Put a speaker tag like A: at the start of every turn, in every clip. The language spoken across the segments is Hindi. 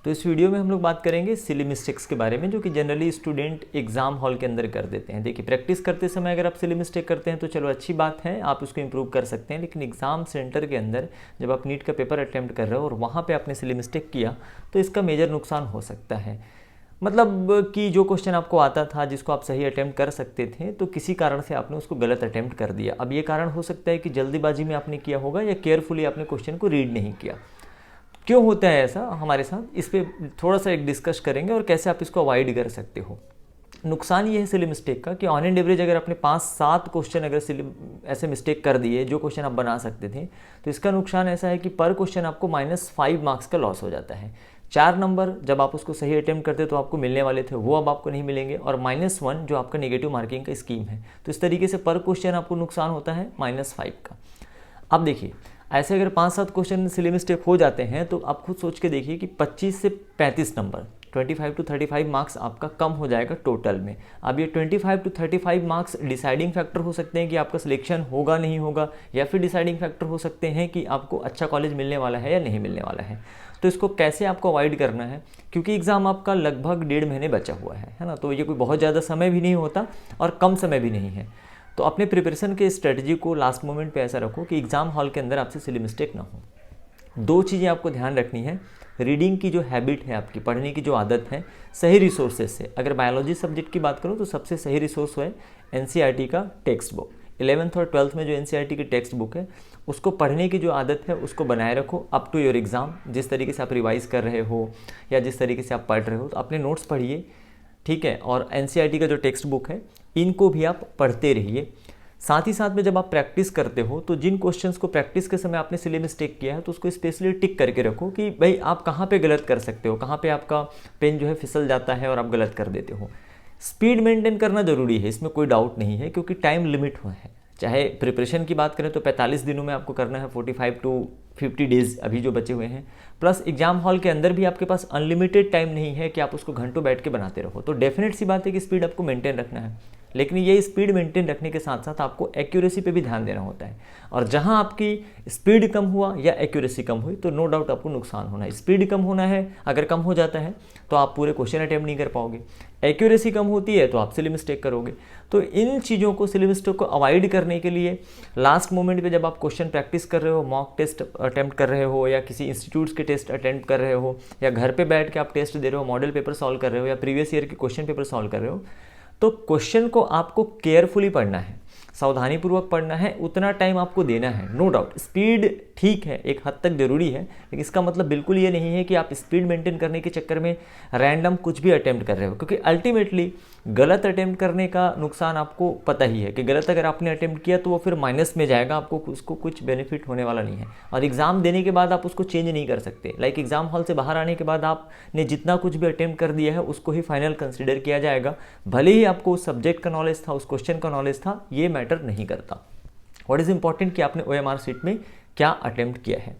A: तो इस वीडियो में हम लोग बात करेंगे सिली मिस्टेक्स के बारे में, जो कि जनरली स्टूडेंट एग्जाम हॉल के अंदर कर देते हैं। देखिए, प्रैक्टिस करते समय अगर आप सिली मिस्टेक करते हैं तो चलो अच्छी बात है, आप उसको इंप्रूव कर सकते हैं। लेकिन एग्जाम सेंटर के अंदर जब आप नीट का पेपर अटैम्प्ट कर रहे हो और वहाँ पे आपने सिली मिस्टेक किया तो इसका मेजर नुकसान हो सकता है। मतलब कि जो क्वेश्चन आपको आता था, जिसको आप सही अटैम्प्ट कर सकते थे, तो किसी कारण से आपने उसको गलत अटैम्प्ट कर दिया। अब ये कारण हो सकता है कि जल्दीबाजी में आपने किया होगा या केयरफुली आपने क्वेश्चन को रीड नहीं किया। क्यों होता है ऐसा हमारे साथ, इस पर थोड़ा सा एक डिस्कस करेंगे और कैसे आप इसको अवॉइड कर सकते हो। नुकसान ये है सिली मिस्टेक का कि ऑन एंड एवरेज अगर आपने 5-7 क्वेश्चन अगर ऐसे मिस्टेक कर दिए जो क्वेश्चन आप बना सकते थे, तो इसका नुकसान ऐसा है कि पर क्वेश्चन आपको -5 मार्क्स का लॉस हो जाता है। 4 नंबर जब आप उसको सही अटेम्प्ट करते तो आपको मिलने वाले थे, वो अब आपको नहीं मिलेंगे, और -1 जो आपका नेगेटिव मार्किंग का स्कीम है। तो इस तरीके से पर क्वेश्चन आपको नुकसान होता है -5 का। अब देखिए, ऐसे अगर 5-7 क्वेश्चन सिली मिस्टेक हो जाते हैं तो आप खुद सोच के देखिए कि 25 से 35 नंबर 25 to 35 मार्क्स आपका कम हो जाएगा टोटल में। अब ये 25 to 35 मार्क्स डिसाइडिंग फैक्टर हो सकते हैं कि आपका सिलेक्शन होगा नहीं होगा, या फिर डिसाइडिंग फैक्टर हो सकते हैं कि आपको अच्छा कॉलेज मिलने वाला है या नहीं मिलने वाला है। तो इसको कैसे आपको अवॉइड करना है, क्योंकि एग्ज़ाम आपका लगभग 1.5 महीने बचा हुआ है ना, तो ये कोई बहुत ज़्यादा समय भी नहीं होता और कम समय भी नहीं है। तो अपने प्रिपरेशन के स्ट्रेटजी को लास्ट मोमेंट पे ऐसा रखो कि एग्ज़ाम हॉल के अंदर आपसे सिली मिस्टेक ना हो। 2 चीज़ें आपको ध्यान रखनी है। रीडिंग की जो हैबिट है आपकी, पढ़ने की जो आदत है, सही रिसोर्सेज से। अगर बायोलॉजी सब्जेक्ट की बात करूँ तो सबसे सही रिसोर्स है एनसीईआरटी का टेक्स्ट बुक। 11th और 12th में जो एनसीईआरटी की टेक्स्ट बुक है, उसको पढ़ने की जो आदत है उसको बनाए रखो अप टू योर एग्ज़ाम। जिस तरीके से आप रिवाइज़ कर रहे हो या जिस तरीके से आप पढ़ रहे हो, तो अपने नोट्स पढ़िए, ठीक है। और एनसीईआरटी का जो टेक्स्ट बुक है, इनको भी आप पढ़ते रहिए। साथ ही साथ में जब आप प्रैक्टिस करते हो तो जिन क्वेश्चंस को प्रैक्टिस के समय आपने सिली मिस्टेक किया है, तो उसको स्पेशली टिक करके रखो कि भाई आप कहाँ पे गलत कर सकते हो, कहाँ पे आपका पेन जो है फिसल जाता है और आप गलत कर देते हो। स्पीड मेंटेन करना ज़रूरी है, इसमें कोई डाउट नहीं है, क्योंकि टाइम लिमिट है। चाहे प्रिपरेशन की बात करें तो 45 दिनों में आपको करना है, 45 to 50 डेज़ अभी जो बचे हुए हैं। प्लस एग्जाम हॉल के अंदर भी आपके पास अनलिमिटेड टाइम नहीं है कि आप उसको घंटों बैठ के बनाते रहो। तो डेफिनेट सी बात है कि स्पीड आपको मेंटेन रखना है, लेकिन ये स्पीड मेंटेन रखने के साथ साथ आपको एक्यूरेसी पे भी ध्यान देना होता है। और जहां आपकी स्पीड कम हुआ या एक्यूरेसी कम हुई तो नो डाउट आपको नुकसान होना है। स्पीड कम होना है, अगर कम हो जाता है तो आप पूरे क्वेश्चन अटेम्प्ट नहीं कर पाओगे। एक्यूरेसी कम होती है तो आप सिली मिस्टेक करोगे। तो इन चीज़ों को, सिली मिस्टेक को अवॉइड करने के लिए लास्ट मोमेंट पे जब आप क्वेश्चन प्रैक्टिस कर रहे हो, मॉक टेस्ट अटेम्प्ट कर रहे हो, या किसी इंस्टीट्यूट्स के टेस्ट अटेम्प्ट कर रहे हो, या घर पे बैठ के आप टेस्ट दे रहे हो, मॉडल पेपर सॉल्व कर रहे हो, या प्रीवियस ईयर के क्वेश्चन पेपर सॉल्व कर रहे हो, तो क्वेश्चन को आपको केयरफुली पढ़ना है, सावधानीपूर्वक पढ़ना है, उतना टाइम आपको देना है। नो डाउट स्पीड ठीक है, एक हद तक जरूरी है, लेकिन इसका मतलब बिल्कुल ये नहीं है कि आप स्पीड मेंटेन करने के चक्कर में रैंडम कुछ भी अटेम्प्ट कर रहे हो, क्योंकि अल्टीमेटली गलत अटेम्प्ट करने का नुकसान आपको पता ही है कि गलत अगर आपने अटेम्प्ट किया तो वो फिर माइनस में जाएगा, आपको उसको कुछ बेनिफिट होने वाला नहीं है। और एग्ज़ाम देने के बाद आप उसको चेंज नहीं कर सकते। लाइक एग्ज़ाम हॉल से बाहर आने के बाद आपने जितना कुछ भी अटेम्प्ट कर दिया है उसको ही फाइनल कंसिडर किया जाएगा, भले ही आपको उस सब्जेक्ट का नॉलेज था, उस क्वेश्चन का नॉलेज था, ये मैटर नहीं करता। व्हाट इज़ इंपॉर्टेंट कि आपने OMR शीट में क्या अटेम्प्ट किया है।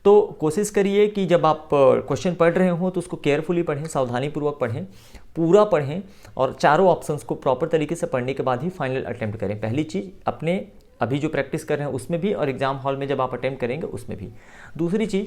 A: तो कोशिश करिए कि जब आप क्वेश्चन पढ़ रहे हो तो उसको केयरफुली पढ़ें, सावधानीपूर्वक पढ़ें, पूरा पढ़ें, और चारों ऑप्शंस को प्रॉपर तरीके से पढ़ने के बाद ही फाइनल अटेम्प्ट करें। पहली चीज़ अपने अभी जो प्रैक्टिस कर रहे हैं उसमें भी, और एग्जाम हॉल में जब आप अटेम्प्ट करेंगे उसमें भी। दूसरी चीज़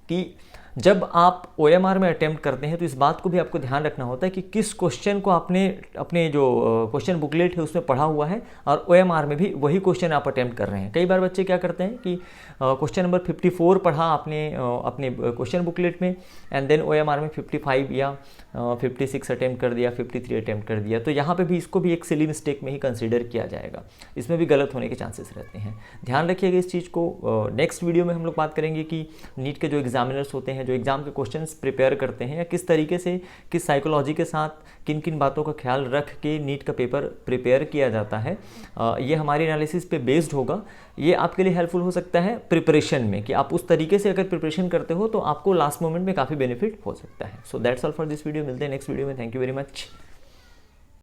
A: कि जब आप OMR में अटेम्प्ट करते हैं तो इस बात को भी आपको ध्यान रखना होता है कि किस क्वेश्चन को आपने अपने जो क्वेश्चन बुकलेट है उसमें पढ़ा हुआ है, और OMR में भी वही क्वेश्चन आप अटेम्प्ट कर रहे हैं। कई बार बच्चे क्या करते हैं कि क्वेश्चन नंबर 54 पढ़ा आपने अपने क्वेश्चन बुकलेट में, एंड देन OMR में 55 या 56 अटेम्प्ट कर दिया, 53 अटेम्प्ट कर दिया। तो यहाँ पे भी इसको भी एक सिली मिस्टेक में ही कंसीडर किया जाएगा, इसमें भी गलत होने के चांसेस रहते हैं। ध्यान रखिएगा इस चीज़ को। नेक्स्ट वीडियो में हम लोग बात करेंगे कि नीट के जो एग्जामिनर्स होते हैं, जो एग्ज़ाम के क्वेश्चंस प्रिपेयर करते हैं, या किस तरीके से, किस साइकोलॉजी के साथ, किन किन बातों का ख्याल रख के नीट का पेपर प्रिपेयर किया जाता है। ये हमारी एनालिसिस पे बेस्ड होगा। ये आपके लिए हेल्पफुल हो सकता है प्रिपरेशन में, कि आप उस तरीके से अगर प्रिपरेशन करते हो तो आपको लास्ट मोमेंट में काफ़ी बेनिफिट हो सकता है। So that's all for this video. मिलते हैं नेक्स्ट वीडियो में। Thank you very much.